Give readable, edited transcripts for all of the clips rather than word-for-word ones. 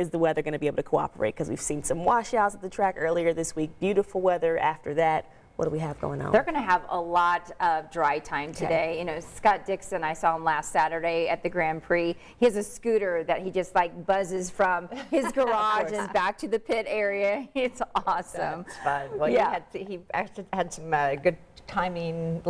Is the weather going to be able to cooperate? Because we've seen some washouts at the track earlier this week. Beautiful weather after that. What do we have going on? They're going to have a lot of dry time today. You know, Scott Dixon, I saw him last Saturday at the Grand Prix. He has a scooter that he just like buzzes from his garage and back to the pit area. It's awesome. That's fun. Well, Yeah. he actually had some good timing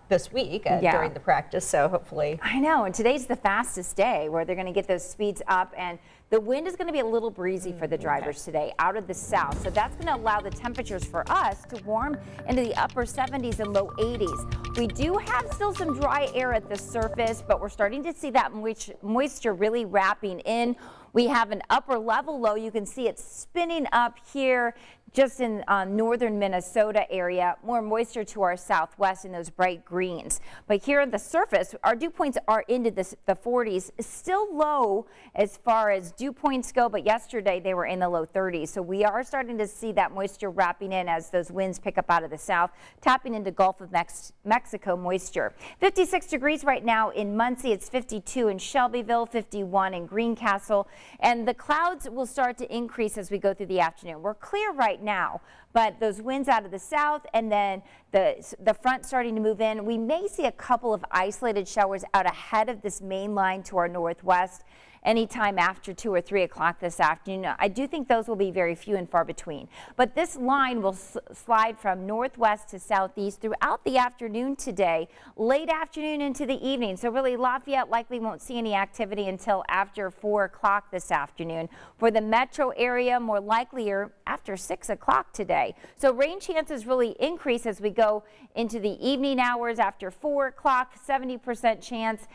this week during the practice, so hopefully. I know, and today's the fastest day where they're going to get those speeds up, and the wind is going to be a little breezy for the drivers today out of the south. So that's going to allow the temperatures for us to warm into the upper 70s and low 80s. We do have still some dry air at the surface, but we're starting to see that moisture really wrapping in. We have an upper level low. You can see it spinning up here just in northern Minnesota area, more moisture to our southwest in those bright greens. But here on the surface, our dew points are into the 40s, still low as far as dew points go, but yesterday they were in the low 30s. So we are starting to see that moisture wrapping in as those winds pick up out of the south, tapping into Gulf of Mexico moisture. 56 degrees right now in Muncie. It's 52 in Shelbyville, 51 in Greencastle, and the clouds will start to increase as we go through the afternoon. We're clear right now, but those winds out of the south and then the front starting to move in. We may see a couple of isolated showers out ahead of this main line to our northwest anytime after 2 or 3 o'clock this afternoon. I do think those will be very few and far between. But this line will slide from northwest to southeast throughout the afternoon today, late afternoon into the evening. So really Lafayette likely won't see any activity until after 4 o'clock this afternoon. For the metro area, more likelier after 6 o'clock today. So rain chances really increase as we go into the evening hours after 4 o'clock, 70% chance.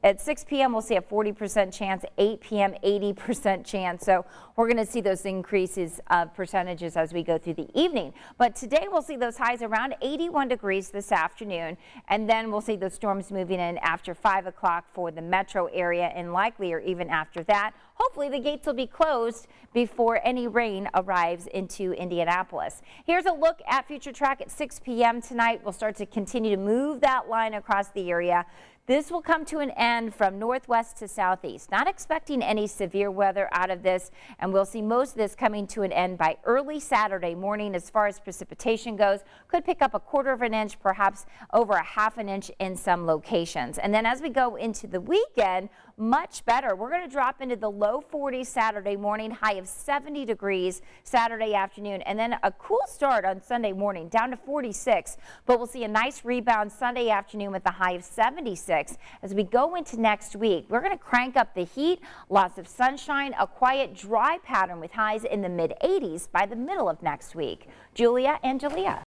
At 6 p.m. we'll see a 40% chance, 8 p.m. 80% chance. So we're going to see those increases of percentages as we go through the evening. But today we'll see those highs around 81 degrees this afternoon, and then we'll see those storms moving in after 5 o'clock for the metro area, and likely or even after that. Hopefully the gates will be closed before any rain arrives into Indianapolis. Here's a look at future track at 6 p.m. tonight. We'll start to continue to move that line across the area. This will come to an end from northwest to southeast. Not expecting any severe weather out of this, and we'll see most of this coming to an end by early Saturday morning. As far as precipitation goes, could pick up a 1/4 of an inch, perhaps over a 1/2 an inch in some locations. And then as we go into the weekend, much better. We're going to drop into the low 40s Saturday morning, high of 70 degrees Saturday afternoon, and then a cool start on Sunday morning, down to 46. But we'll see a nice rebound Sunday afternoon with a high of 76. As we go into next week, we're going to crank up the heat, lots of sunshine, a quiet, dry pattern with highs in the mid 80s by the middle of next week. Julia and Jalea.